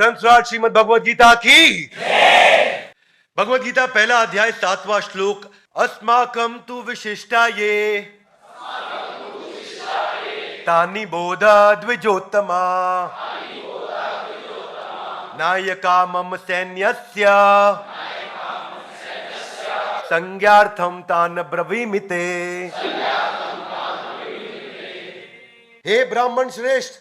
ग्रंथराज श्रीमद् भगवद गीता की भगवद गीता पहला अध्याय 7वां श्लोक। अस्माकं तु विशिष्टा ये तानि बोधा द्विजोत्तमा नायका मम सैन्यस्य संज्ञार्थम तान ब्रवीमिते। हे ब्राह्मण श्रेष्ठ,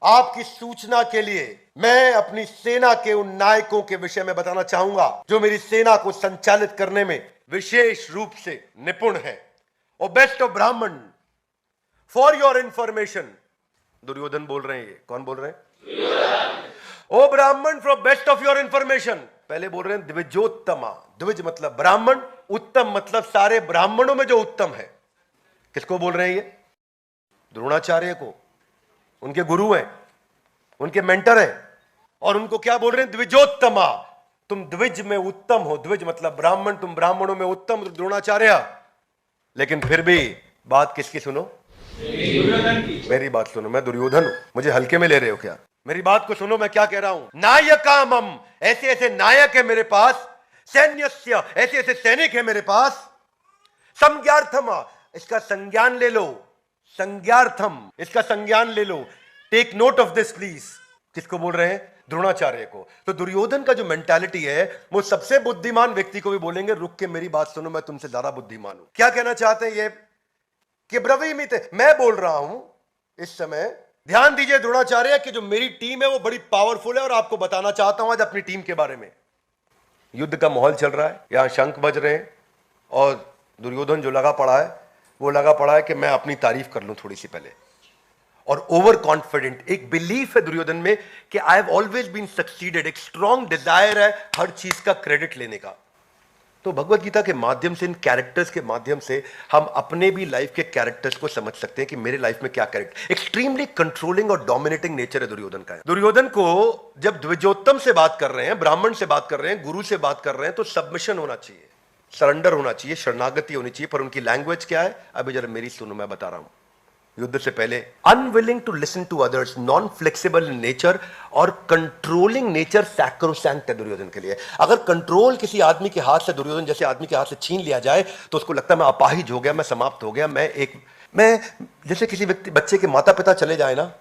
आपकी सूचना के लिए मैं अपनी सेना के उन नायकों के विषय में बताना चाहूंगा जो मेरी सेना को संचालित करने में विशेष रूप से निपुण है। और बेस्ट ऑफ ब्राह्मण, फॉर योर इंफॉर्मेशन, दुर्योधन बोल रहे हैं। ये कौन बोल रहे हैं? ओ ब्राह्मण, for best of your information, पहले बोल रहे हैं द्विजोत्तमा। द्विज मतलब ब्राह्मण, उत्तम मतलब सारे ब्राह्मणों में जो उत्तम है। किसको बोल रहे हैं ये? द्रोणाचार्य को। उनके गुरु हैं, उनके मेंटर हैं। और उनको क्या बोल रहे हैं? द्विजोत्तमा, तुम द्विज में उत्तम हो। द्विज मतलब ब्राह्मण, तुम ब्राह्मणों में उत्तम द्रोणाचार्य। लेकिन फिर भी बात किसकी सुनो? दुर्योधन की। मेरी बात सुनो, मैं दुर्योधन हूं, मुझे हल्के में ले रहे हो क्या? मेरी बात को सुनो, मैं क्या कह रहा हूं। नायकामम, ऐसे ऐसे नायक है मेरे पास। सैन्यस्य, ऐसे ऐसे सैनिक है मेरे पास। संज्ञार्थम, इसका संज्ञान ले लो। संज्ञार्थम, इसका संज्ञान ले लो। Take note of this please. किसको बोल रहे हैं? द्रोणाचार्य को। तो दुर्योधन का जो मेंटालिटी है वो सबसे बुद्धिमान व्यक्ति को भी बोलेंगे रुक के मेरी बात सुनो, मैं तुमसे ज्यादा बुद्धिमान हूं। क्या कहना चाहते हैं ये? कि ब्रवीमिते, मैं बोल रहा हूं इस समय। ध्यान दीजिए द्रोणाचार्य कि जो मेरी टीम है वो बड़ी पावरफुल है। और आपको बताना चाहता हूं आज अपनी टीम के बारे में। युद्ध का माहौल चल रहा है, यहां शंख बज रहे हैं और दुर्योधन जो लगा पड़ा है वो लगा पड़ा है कि मैं अपनी तारीफ कर लूं थोड़ी सी पहले। और ओवर कॉन्फिडेंट, एक बिलीफ है दुर्योधन में कि I have always been succeeded. एक स्ट्रॉन्ग डिजायर है हर चीज का क्रेडिट लेने का। तो भगवत गीता के माध्यम से, इन कैरेक्टर्स के माध्यम से हम अपने भी लाइफ के कैरेक्टर्स को समझ सकते हैं कि मेरे लाइफ में क्या कैरेक्टर। एक्सट्रीमली कंट्रोलिंग और डोमिनेटिंग नेचर है दुर्योधन का। दुर्योधन को जब द्विजोत्तम से बात कर रहे हैं, ब्राह्मण से बात कर रहे हैं, गुरु से बात कर रहे हैं, तो सबमिशन होना चाहिए, सरेंडर होना चाहिए, शरणागति होनी चाहिए। पर उनकी लैंग्वेज क्या है? अभी जरा मेरी सुनो, मैं बता रहा हूं। युद्ध से पहले unwilling to listen to others, non flexible in nature और कंट्रोलिंग नेचर सैक्रोसैंक्ट है दुर्योधन के लिए। अगर कंट्रोल किसी आदमी के हाथ से, दुर्योधन जैसे आदमी के हाथ से छीन लिया जाए तो उसको लगता है मैं अपाहिज हो गया, मैं समाप्त हो गया। मैं जैसे किसी व्यक्ति, बच्चे के माता पिता चले जाए ना,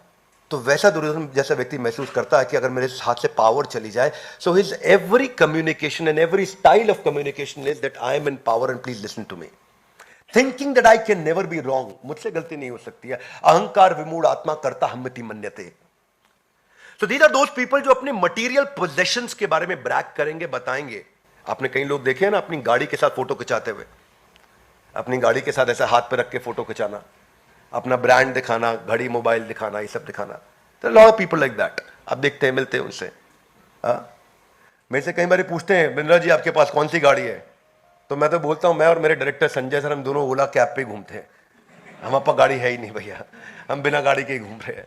तो वैसा दुर्योधन जैसा व्यक्ति महसूस करता है कि अगर मेरे हाथ से पावर चली जाए। So his every communication and every style of communication is that I am in power and please listen to me. Thinking that I can never be wrong, मुझसे गलती नहीं हो सकती है। अहंकार विमूढ़ आत्मा करता हम्मति मन्यते। So these are those people जो अपने मटेरियल पोजेशंस के बारे में ब्रैग करेंगे, बताएंगे। आपने कई लोग देखे हैं ना अपनी गाड़ी के साथ फोटो खिंचाते हुए, अपनी गाड़ी के साथ ऐसा हाथ पे रख के फोटो खिंचाना, अपना ब्रांड दिखाना, घड़ी मोबाइल दिखाना, ये सब दिखाना। तो lot of people like that. आप देखते हैं, मिलते हैं उनसे। मेरे से कई बार पूछते हैं बिंद्रा जी आपके पास कौन सी गाड़ी है? तो मैं तो बोलता हूं मैं और मेरे डायरेक्टर संजय सर हम दोनों ओला कैब पे घूमते हैं। हमारे पास गाड़ी है ही नहीं भैया, हम बिना गाड़ी के ही घूम रहे हैं।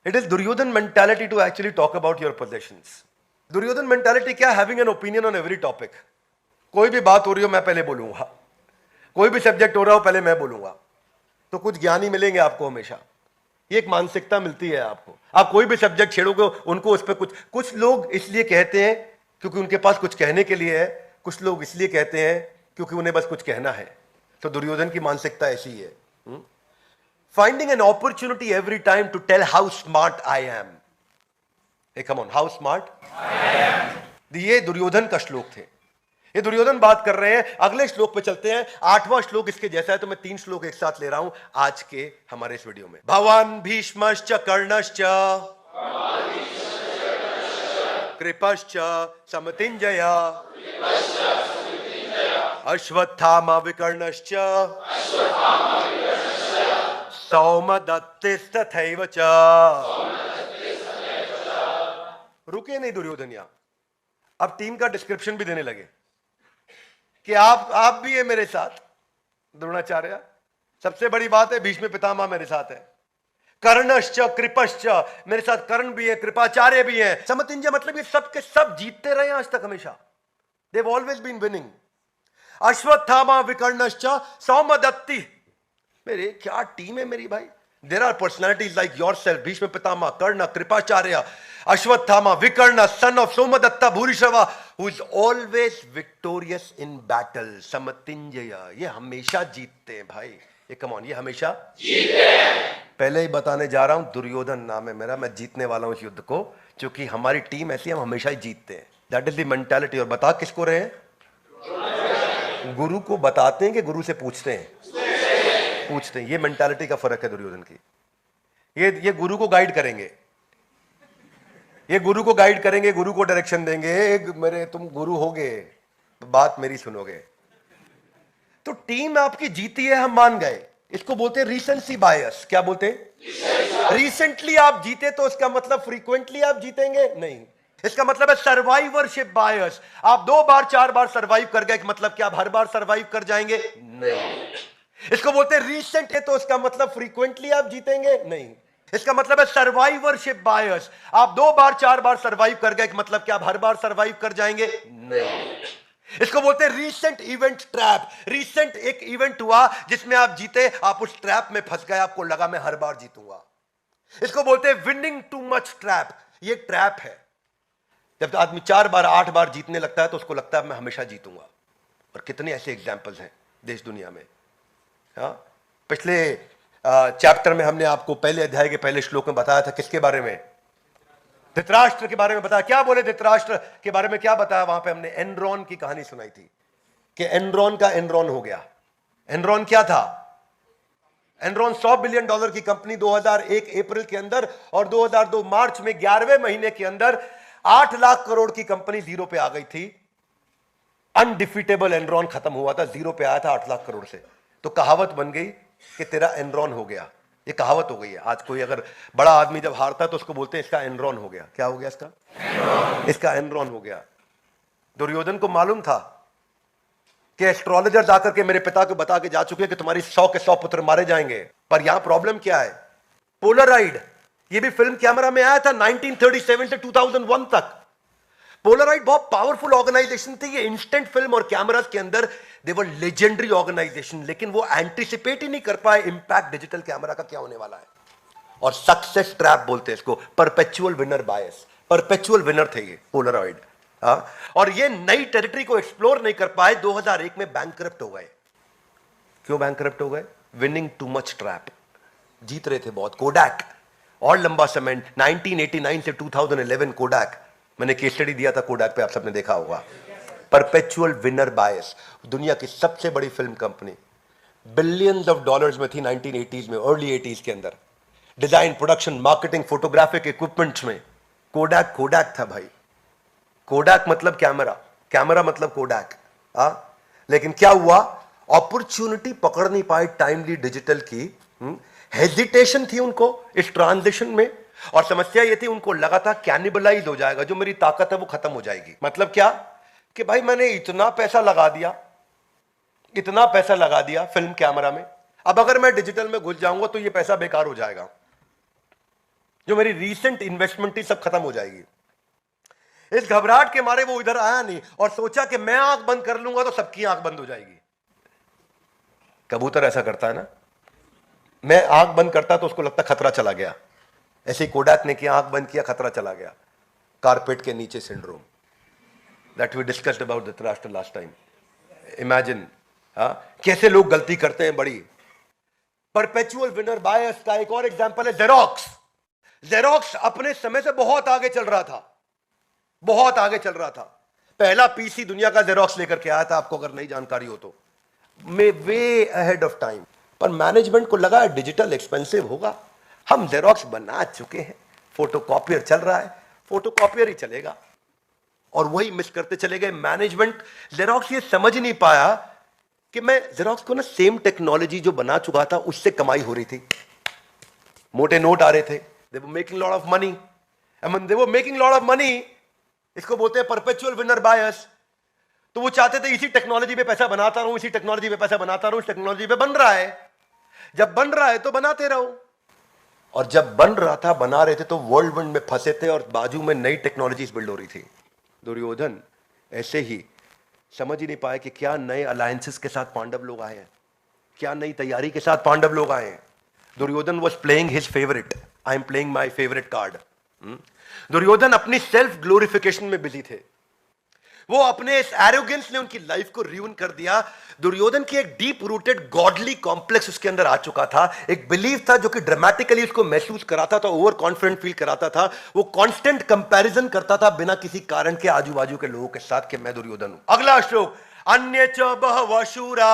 It is Duryodhan mentality to actually talk about your possessions. Duryodhan mentality क्या? Having an opinion on every topic. कोई भी बात हो रही हो मैं पहले बोलूंगा, कोई भी सब्जेक्ट हो रहा हो पहले मैं बोलूंगा। तो कुछ ज्ञानी मिलेंगे आपको हमेशा। ये एक मानसिकता मिलती है आपको। आप कोई भी सब्जेक्ट छेड़ोगे उनको उस पर कुछ लोग इसलिए कहते हैं क्योंकि उनके पास कुछ कहने के लिए है, कुछ लोग इसलिए कहते हैं क्योंकि उन्हें बस कुछ कहना है। तो दुर्योधन की मानसिकता ऐसी है। Finding an opportunity every time to tell how smart I am. Ah come on, how smart I am. ये दुर्योधन का श्लोक थे। ये दुर्योधन बात कर रहे हैं। अगले श्लोक पे चलते हैं। 8वां श्लोक इसके जैसा है, तो मैं 3 श्लोक एक साथ ले रहा हूं आज के हमारे इस वीडियो में। भवान भीष्मश्च कर्णश्च कृपश्च समतिंजय अश्वत्थामा विकर्णश्च सौमदत्तिस्तथैव च। रुके नहीं दुर्योधन यहां, अब टीम का डिस्क्रिप्शन भी देने लगे कि आप भी है मेरे साथ द्रोणाचार्य। सबसे बड़ी बात है भीष्म पितामह मेरे साथ है। कर्णश्च कृपश्च, मेरे साथ कर्ण भी है, कृपाचार्य भी है। समतिंजय मतलब ये सब के सब जीतते रहे आज तक हमेशा। They have always been winning. Ashwatthama विकर्णश्च सौमदत्ति, मेरे क्या टीम है मेरी भाई। There are personalities like yourself, Bhishma Pitama, Karna, Kripacharya, Ashwathama, Vikarna, son of Somadatta Bhurishava, who is always victorious in battle. Samatinjaya, ये हमेशा जीतते हैं भाई. ये come on, ये हमेशा जीतते हैं. पहले ही बताने जा रहा हूं, दुर्योधन नाम है मेरा, मैं जीतने वाला हूं इस युद्ध को, क्योंकि हमारी टीम ऐसी, हम हमेशा ही जीतते हैं. That is the mentality. और बता किसको रहे हैं? गुरु को बताते हैं कि गुरु से पूछते हैं? पूछते हैं. ये मेंटालिटी का फर्क है दुर्योधन की. ये गुरु को गाइड करेंगे, ये गुरु को गाइड करेंगे, गुरु को डायरेक्शन देंगे. मेरे तुम गुरु होगे, बात मेरी सुनोगे. तो टीम आपकी जीती है, हम मान गए. इसको बोलते हैं रीसेंसी बायस. क्या बोलते हैं? रिसेंटली आप जीते तो इसका मतलब फ्रीक्वेंटली आप जीतेंगे नहीं. इसका मतलब है सर्वाइवरशिप बायस. आप 2 बार 4 बार सर्वाइव कर गए, मतलब क्या आप हर बार सर्वाइव कर जाएंगे? नहीं. इसको बोलते हैं रीसेंट है तो इसका मतलब फ्रीक्वेंटली आप जीतेंगे नहीं. इसका मतलब है सर्वाइवरशिप बायस. आप 2 बार 4 बार सर्वाइव कर गए, मतलब क्या आप हर बार सर्वाइव कर जाएंगे? नहीं. इसको बोलते हैं रीसेंट इवेंट ट्रैप. रीसेंट एक इवेंट हुआ जिसमें आप जीते, आप उस ट्रैप में फंस गए, आपको लगा मैं हर बार जीतूंगा. इसको बोलते हैं विनिंग टू मच ट्रैप. ये ट्रैप है. जब आदमी 4 बार 8 बार जीतने लगता है तो उसको लगता है मैं हमेशा जीतूंगा. और कितने ऐसे एग्जाम्पल्स हैं देश दुनिया में. हाँ, पिछले चैप्टर में हमने आपको पहले अध्याय के पहले श्लोक में बताया था किसके बारे में? धृतराष्ट्र के बारे में बताया. क्या बोले धृतराष्ट्र के बारे में? क्या बताया वहां पे? हमने एनरॉन की कहानी सुनाई थी कि एनरॉन का एनरॉन हो गया. एनरॉन क्या था? एनरॉन $100 बिलियन की कंपनी 2001 अप्रैल के अंदर, और 2002 मार्च में 11वें महीने के अंदर 8 लाख करोड़ की कंपनी जीरो पे आ गई थी. अनडिफीटेबल एनरॉन खत्म हुआ था, जीरो पे आया था 8 लाख करोड़ से. तो कहावत बन गई कि तेरा एनरॉन हो गया. ये कहावत हो गई है. आज कोई अगर बड़ा आदमी जब हारता है तो उसको बोलते हैं इसका एनरॉन हो गया. क्या हो गया इसका? इसका एनरॉन हो गया. दुर्योधन को मालूम था कि एस्ट्रोलॉजर जाकर के मेरे पिता को बता के जा चुके कि तुम्हारी 100 के 100 पुत्र मारे जाएंगे. पर यहां प्रॉब्लम क्या है? पोलराइड. ये भी फिल्म कैमरा में आया था 1937 से 2001 तक. पोलराइड बहुत पावरफुल ऑर्गेनाइजेशन थी. ये इंस्टेंट फिल्म और कैमरास के अंदर दे वर लेजेंडरी ऑर्गेनाइजेशन, लेकिन वो एंटिसिपेट ही नहीं कर पाए इंपैक्ट डिजिटल कैमरा का क्या होने वाला है. और सक्सेस ट्रैप बोलते हैं इसको, परपेचुअल विनर बायस. परपेचुअल विनर थे ये पोलराइड. और ये नई टेरिटरी को एक्सप्लोर नहीं कर पाए. 2001 में बैंकरप्ट हो गए. क्यों बैंकरप्ट हो गए? Winning too much trap. जीत रहे थे बहुत. कोडैक और लंबा समय 1989 से 2011 कोडैक. मैंने केस स्टडी दिया था कोडैक पे, आप सबने देखा होगा. परपेचुअल विनर बायस. दुनिया की सबसे बड़ी film company, billions of dollars में थी 1980s में, अर्ली 80s के अंदर. Design, production, marketing, photographic equipments में कोडैक कोडैक था भाई. कोडैक मतलब कैमरा, कैमरा मतलब कोडैक. लेकिन क्या हुआ? अपॉर्चुनिटी पकड़ नहीं पाई टाइमली डिजिटल की. हेजिटेशन थी उनको इस ट्रांजिशन में. और समस्या ये थी, उनको लगा था कैनिबलाइज हो जाएगा, जो मेरी ताकत है वो खत्म हो जाएगी. मतलब क्या? कि भाई मैंने इतना पैसा लगा दिया, इतना पैसा लगा दिया फिल्म कैमरा में, अब अगर मैं डिजिटल में घुस जाऊंगा तो ये पैसा बेकार हो जाएगा, जो मेरी रीसेंट इन्वेस्टमेंट थी सब खत्म हो जाएगी. इस घबराहट के मारे वो इधर आया नहीं और सोचा कि मैं आंख बंद कर लूंगा तो सबकी आंख बंद हो जाएगी. कबूतर ऐसा करता है ना, मैं आंख बंद करता तो उसको लगता खतरा चला गया. ऐसे ही कोडैक ने किया, आंख बंद किया, खतरा चला गया. कारपेट के नीचे syndrome, that we discussed about Dhritarashtra last time. Imagine कैसे लोग गलती करते हैं बड़ी. परपेचुअल विनर बायस का एक और एग्जांपल है जेरोक्स. जेरोक्स अपने समय से बहुत आगे चल रहा था, बहुत आगे चल रहा था. पहला पीसी दुनिया का जेरोक्स लेकर के आया था, आपको अगर नई जानकारी हो तो. Way ahead of time. पर मैनेजमेंट को लगा डिजिटल एक्सपेंसिव होगा, हम जेरोक्स बना चुके हैं, फोटोकॉपियर चल रहा है, फोटोकॉपियर ही चलेगा. और वही मिस करते चले गए मैनेजमेंट. जेरोक्स ये समझ नहीं पाया कि मैं जेरोक्स को ना सेम टेक्नोलॉजी जो बना चुका था उससे कमाई हो रही थी. मोटे नोट आ रहे थे, they were making lot of money. They were making lot of money. इसको बोलते हैं परपेचुअल विनर बायस. तो वो चाहते थे इसी टेक्नोलॉजी पे पैसा बनाता रहूं, इसी टेक्नोलॉजी पे पैसा बनाता रहूं. इस टेक्नोलॉजी पे बन रहा है, जब बन रहा है तो बनाते रहो. और जब बन रहा था, बना रहे थे, तो वर्ल्ड वंड में फंसे थे और बाजू में नई टेक्नोलॉजीज बिल्ड हो रही थी. दुर्योधन ऐसे ही समझ ही नहीं पाए कि क्या नए अलायंसेस के साथ पांडव लोग आए हैं, क्या नई तैयारी के साथ पांडव लोग आए हैं. Duryodhan was playing his favourite, I am playing my favourite card. Duryodhan अपनी सेल्फ ग्लोरिफिकेशन में बिजी थे। वो अपने इस एरोगेंस ने उनकी लाइफ को रियून कर दिया। दुर्योधन की एक डीप रूटेड गॉडली कॉम्प्लेक्स उसके अंदर आ चुका था। एक बिलीफ था जो कि ड्रामेटिकली उसको महसूस कराता था, ओवर कॉन्फिडेंट फील कराता था। वो कांस्टेंट कंपैरिजन करता था बिना किसी कारण के आजू बाजू के लोगों के साथ कि मैं दुर्योधन हूं। अगला श्लोक, अन्य च बहवः शूरा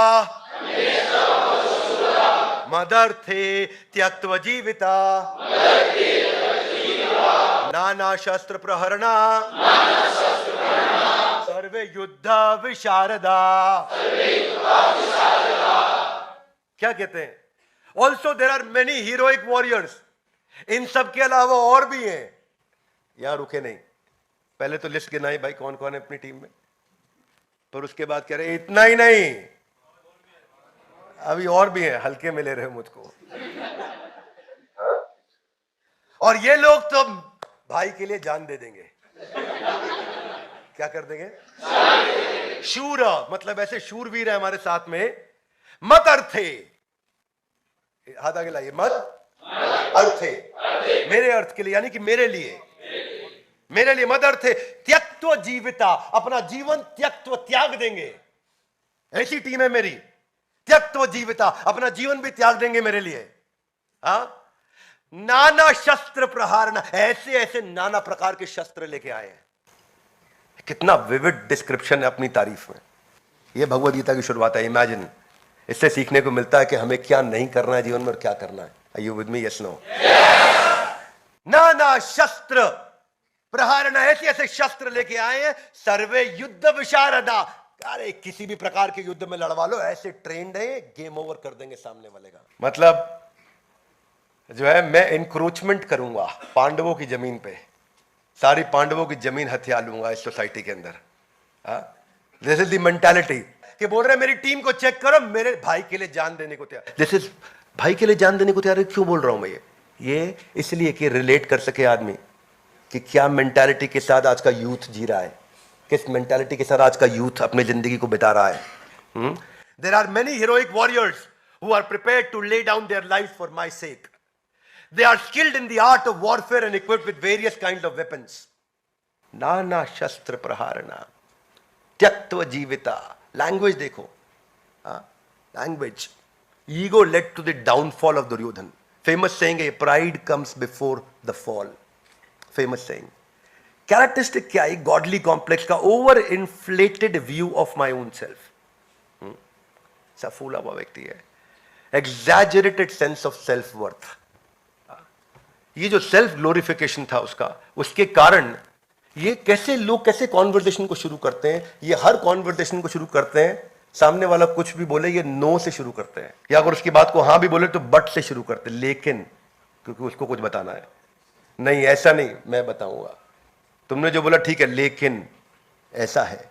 मदर्थे त्यक्त्वा जीविता नाना शस्त्र प्रहरणा सर्वे युद्ध विशारदा। क्या कहते हैं? Also there are many heroic warriors. इन सब के अलावा और भी हैं। यहां रुके नहीं, पहले तो लिस्ट गिनाई भाई कौन कौन है अपनी टीम में, पर उसके बाद कह रहे इतना ही नहीं, अभी और भी है। हल्के में ले रहे हो मुझको। और ये लोग तो भाई के लिए जान दे देंगे। क्या कर देंगे? शूर, मतलब ऐसे शूरवीर है हमारे साथ में। मत अर्थे, हाथ आगे लाइए, मत अर्थे, मेरे अर्थ के लिए, यानी कि मेरे लिए, मेरे लिए मत अर्थे त्यक्त्वा जीविता, अपना जीवन त्यक्त्वा त्याग देंगे। ऐसी टीम है मेरी, त्यक्त्वा जीविता, अपना जीवन भी त्याग देंगे मेरे लिए। हाँ, नाना शस्त्र प्रहारना, ऐसे ऐसे नाना प्रकार के शस्त्र लेके आए हैं। कितना विविड डिस्क्रिप्शन है अपनी तारीफ में। यह भगवद गीता की शुरुआत है। इमेजिन, इससे सीखने को मिलता है कि हमें क्या नहीं करना है जीवन में और क्या करना है। Are you with me? Yes no? नाना शस्त्र प्रहारना, ऐसे ऐसे शस्त्र लेके आए हैं। सर्वे युद्ध विशारदा, अरे किसी भी प्रकार के युद्ध में लड़वा लो, ऐसे ट्रेंड है, गेम ओवर कर देंगे सामने वाले का। मतलब जो है, मैं इंक्रोचमेंट करूंगा पांडवों की जमीन पे, सारी पांडवों की जमीन हथिया लूंगा इस सोसाइटी के अंदर। दिस इज द मेंटालिटी कि बोल रहे मेरी टीम को चेक करो, मेरे भाई के लिए जान देने को तैयार। दिस इज भाई के लिए जान देने को तैयार। क्यों बोल रहा हूं मैं ये इसलिए कि रिलेट कर सके आदमी कि क्या मेंटालिटी के साथ आज का यूथ जी रहा है, किस मेंटालिटी के साथ आज का यूथ अपनी जिंदगी को बिता रहा है। There are many heroic warriors who are prepared to lay down their life for my sake. They are skilled in the art of warfare and equipped with various kinds of weapons. Nana shastra praharana, tyaktva jivita. Language देखो, language. Ego led to the downfall of Duryodhan. Famous saying है, pride comes before the fall. Famous saying. Characteristic क्या है? Godly complex का over inflated view of my own self. सा फूला हुआ व्यक्ति है. Exaggerated sense of self worth. ये जो सेल्फ ग्लोरिफिकेशन था उसका, उसके कारण ये कैसे लोग कैसे कॉन्वर्सेशन को शुरू करते हैं। ये हर कॉन्वर्सेशन को शुरू करते हैं, सामने वाला कुछ भी बोले ये नो से शुरू करते हैं, या अगर उसकी बात को हाँ भी बोले तो बट से शुरू करते हैं, लेकिन, क्योंकि उसको कुछ बताना है। नहीं ऐसा नहीं, मैं बताऊंगा, तुमने जो बोला ठीक है लेकिन ऐसा है।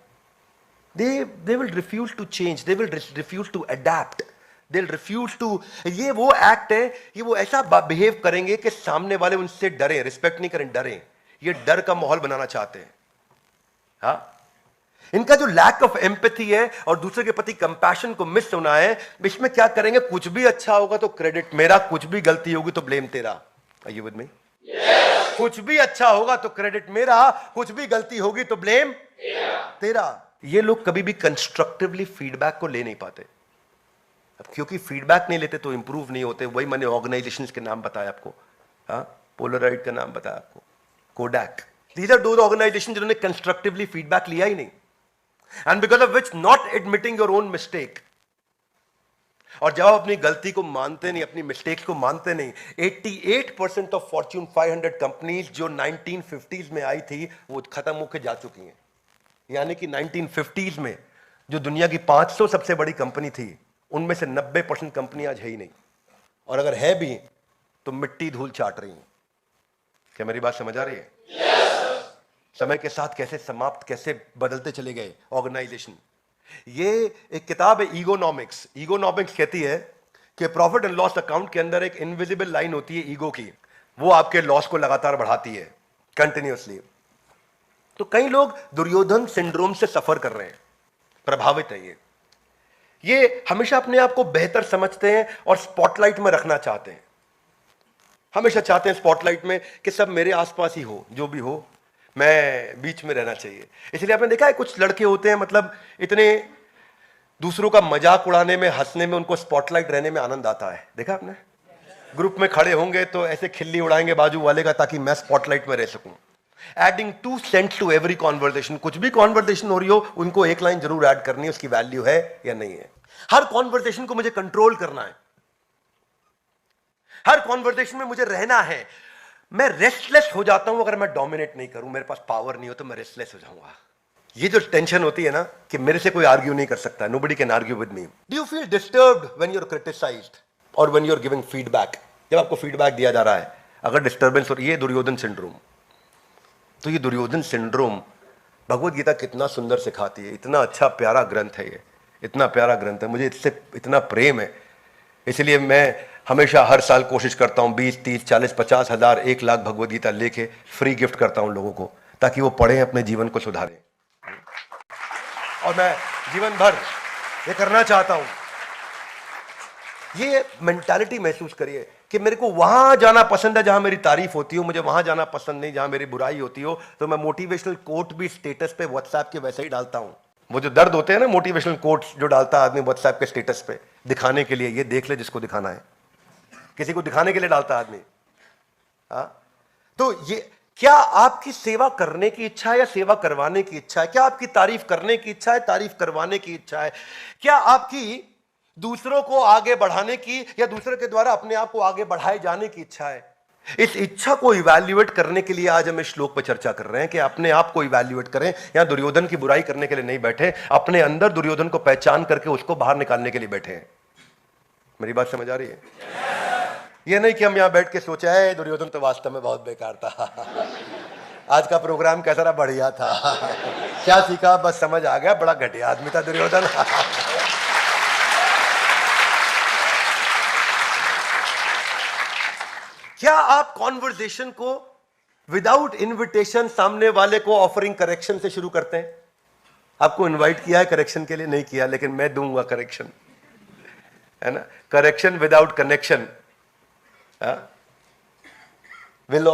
they will refuse to change, they will refuse to adapt, they'll refuse to। ये वो एक्ट है, ये वो ऐसा बिहेव करेंगे कि सामने वाले उनसे डरे, रिस्पेक्ट नहीं करें, डरे। ये डर का माहौल बनाना चाहते हैं। हाँ, इनका जो लैक ऑफ एम्पैथी है और दूसरे के प्रति कंपैशन को मिस होना है, इसमें क्या करेंगे, कुछ भी अच्छा होगा तो क्रेडिट मेरा, कुछ भी गलती होगी तो ब्लेम तेरा। Are you with me? कुछ भी अच्छा होगा तो क्रेडिट मेरा, कुछ भी गलती होगी तो ब्लेम तेरा। ये लोग कभी भी कंस्ट्रक्टिवली फीडबैक को ले नहीं पाते। अब क्योंकि फीडबैक नहीं लेते तो इंप्रूव नहीं होते। वही मैंने ऑर्गेनाइजेशंस के नाम बताया आपको, हाँ, पोलराइड का नाम बताया आपको, कोडैक। दीज आर दो ऑर्गेनाइजेशन जिन्होंने कंस्ट्रक्टिवली फीडबैक लिया ही नहीं, and because of which not admitting your own mistake. और जब आप अपनी गलती को मानते नहीं, अपनी मिस्टेक्स को मानते नहीं, 88% ऑफ फॉर्च्यून 500 कंपनीज जो 1950s में आई थी वो खत्म होकर जा चुकी हैं। यानी कि 1950s में जो दुनिया की 500 सबसे बड़ी कंपनी थी, उनमें से 90% कंपनी आज है ही नहीं, और अगर है भी तो मिट्टी धूल चाट रही हैं। क्या मेरी बात समझ आ रही है? समय के साथ कैसे समाप्त, कैसे बदलते चले गए ऑर्गेनाइजेशन। ये एक किताब है ईगोनॉमिक्स। ईगोनॉमिक्स कहती है कि प्रॉफिट एंड लॉस अकाउंट के अंदर एक इनविजिबल लाइन होती है ईगो की, वो आपके लॉस को लगातार बढ़ाती है कंटिन्यूअसली। तो कई लोग दुर्योधन सिंड्रोम से सफर कर रहे हैं, प्रभावित है। ये हमेशा अपने आप को बेहतर समझते हैं और स्पॉटलाइट में रखना चाहते हैं। हमेशा चाहते हैं स्पॉटलाइट में कि सब मेरे आसपास ही हो, जो भी हो मैं बीच में रहना चाहिए। इसलिए आपने देखा है कुछ लड़के होते हैं मतलब इतने दूसरों का मजाक उड़ाने में, हंसने में, उनको स्पॉटलाइट रहने में आनंद आता है। देखा आपने? ग्रुप में खड़े होंगे तो ऐसे खिल्ली उड़ाएंगे बाजू वाले का ताकि मैं स्पॉटलाइट में रह सकूं। Adding 2 cent to every conversation. कुछ भी कॉन्वर्सेशन हो रही हो उनको एक लाइन जरूर ऐड करनी है, उसकी वैल्यू है या नहीं है। हर कॉन्वर्सेशन को मुझे कंट्रोल करना है, हर कॉन्वर्सेशन में मुझे रहना है। मैं रेस्टलेस हो जाता हूं अगर मैं डोमिनेट नहीं करूं, मेरे पास पावर नहीं हो तो मैं रेस्टलेस हो जाऊंगा। ये जो टेंशन होती है ना कि मेरे से कोई आर्ग्यू नहीं कर सकता, nobody can argue with me. Do you feel disturbed when you are criticised और when you are giving feedback? जब आपको फीडबैक दिया जा रहा है अगर डिस्टर्बेंस हो रही है, दुर्योधन सिंड्रोम। तो ये दुर्योधन सिंड्रोम भगवत गीता कितना सुंदर सिखाती है। इतना अच्छा प्यारा ग्रंथ है ये, इतना प्यारा ग्रंथ है, मुझे इससे इतना प्रेम है। इसलिए मैं हमेशा हर साल कोशिश करता हूं 20, 30, 40, 50 हजार, 1 लाख भगवत गीता लेके फ्री गिफ्ट करता हूं लोगों को, ताकि वो पढ़ें, अपने जीवन को सुधारें। और मैं जीवन भर ये करना चाहता हूं। ये मेंटालिटी महसूस करिए कि मेरे को वहां जाना पसंद है जहां मेरी तारीफ होती हो, मुझे वहां जाना पसंद नहीं जहां मेरी बुराई होती हो। तो मैं मोटिवेशनल कोट भी स्टेटस पे व्हाट्सएप के वैसे ही डालता हूं। वो जो दर्द होते हैं ना मोटिवेशनल कोट्स जो डालता है आदमी व्हाट्सएप के स्टेटस पे दिखाने के लिए, ये देख ले जिसको दिखाना है, किसी को दिखाने के लिए डालता है आदमी। तो ये क्या आपकी सेवा करने की इच्छा है या सेवा करवाने की इच्छा है? क्या आपकी तारीफ करने की इच्छा है, तारीफ करवाने की इच्छा है? क्या आपकी दूसरों को आगे बढ़ाने की या दूसरे के द्वारा अपने आप को आगे बढ़ाए जाने की इच्छा है? इस इच्छा को इवैल्यूएट करने के लिए आज हम इस श्लोक पर चर्चा कर रहे हैं कि अपने आप को इवैल्यूएट करें। यहां दुर्योधन की बुराई करने के लिए नहीं बैठे, अपने अंदर दुर्योधन को पहचान करके उसको बाहर निकालने के लिए बैठे हैं। मेरी बात समझ आ रही है? ये नहीं कि हम यहां बैठ के सोचा है दुर्योधन तो वास्तव में बहुत बेकार था, आज का प्रोग्राम कैसा रहा, बढ़िया था, क्या सीखा, बस समझ आ गया, बड़ा घटिया आदमी था दुर्योधन। क्या आप कॉन्वर्सेशन को विदाउट इनविटेशन सामने वाले को ऑफरिंग करेक्शन से शुरू करते हैं? आपको इनवाइट किया है करेक्शन के लिए, नहीं किया, लेकिन मैं दूंगा करेक्शन, है ना? Correction without connection will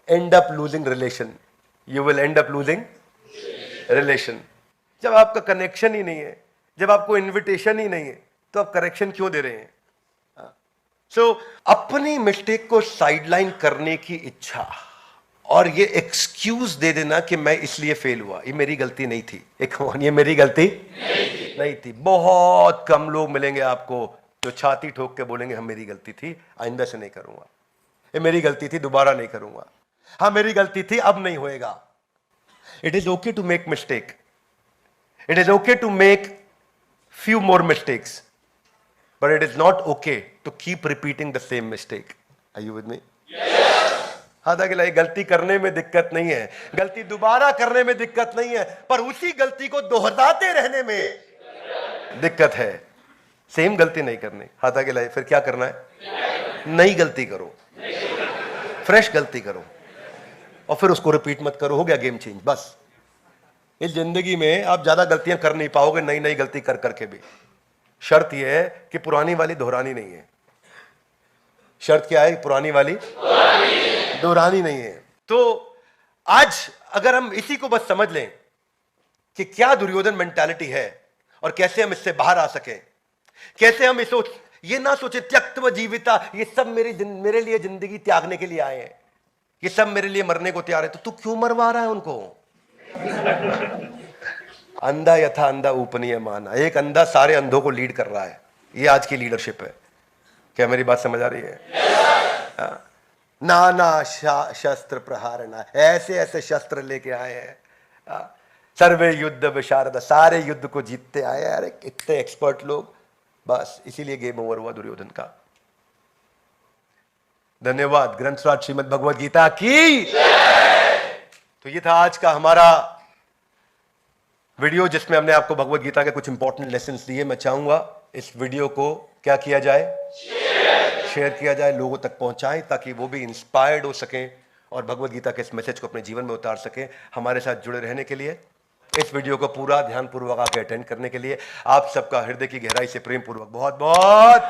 end up losing relation. You will end up losing relation. जब आपका कनेक्शन ही नहीं है, जब आपको इनविटेशन ही नहीं है, तो आप करेक्शन क्यों दे रहे हैं? अपनी मिस्टेक को साइडलाइन करने की इच्छा और ये एक्सक्यूज दे देना कि मैं इसलिए फेल हुआ, ये मेरी गलती नहीं थी। ये मेरी गलती नहीं थी। बहुत कम लोग मिलेंगे आपको जो छाती ठोक के बोलेंगे हम मेरी गलती थी, आइंदा से नहीं करूंगा, ये मेरी गलती थी, दोबारा नहीं करूंगा, हाँ मेरी गलती थी, अब नहीं होएगा। It is okay to make mistake, it is okay to make few more mistakes, but it is not okay to keep repeating the same mistake. Are you with me? Yes. हालांकि गलती करने में दिक्कत नहीं है, गलती दोबारा करने में दिक्कत नहीं है, पर उसी गलती को दोहराते रहने में दिक्कत है। सेम गलती नहीं करनी। हालांकि फिर क्या करना है? नई गलती करो, फ्रेश गलती करो और फिर उसको रिपीट मत करो। हो गया गेम चेंज। बस इस जिंदगी में आप ज्यादा गलतियां कर नहीं पाओगे, नई नई गलती कर करके भी। शर्त यह है कि पुरानी वाली दोहरानी नहीं है। शर्त क्या है? पुरानी वाली दोहरानी नहीं है। तो आज अगर हम इसी को बस समझ लें कि क्या दुर्योधन मेंटालिटी है और कैसे हम इससे बाहर आ सके, कैसे हम इस ये ना सोचे त्यक्त्व जीविता, ये सब मेरे लिए जिंदगी त्यागने के लिए आए हैं, ये सब मेरे लिए मरने को तैयार है, तो तू क्यों मरवा रहा है उनको? अंधा यथा अंधा ऊपनीय माना। एक अंधा सारे अंधों को लीड कर रहा है। ये आज की लीडरशिप है। क्या मेरी बात समझ आ रही है? नाना शस्त्र प्रहारणा, ऐसे ऐसे शस्त्र लेके आए हैं, सर्वे युद्ध विशारद, सारे युद्ध को जीतते आए। अरे कितने एक्सपर्ट लोग। बस इसीलिए गेम ओवर हुआ दुर्योधन का। धन्यवाद। ग्रंथराज श्रीमद् भगवद गीता की। तो ये था आज का हमारा वीडियो जिसमें हमने आपको भगवद गीता के कुछ इंपॉर्टेंट लेसन्स दिए। मैं चाहूंगा इस वीडियो को क्या किया जाए? शेयर किया जाए, लोगों तक पहुंचाएं, ताकि वो भी इंस्पायर्ड हो सकें और भगवद गीता के इस मैसेज को अपने जीवन में उतार सकें। हमारे साथ जुड़े रहने के लिए, इस वीडियो को पूरा ध्यानपूर्वक आके अटेंड करने के लिए आप सबका हृदय की गहराई से प्रेम पूर्वक बहुत बहुत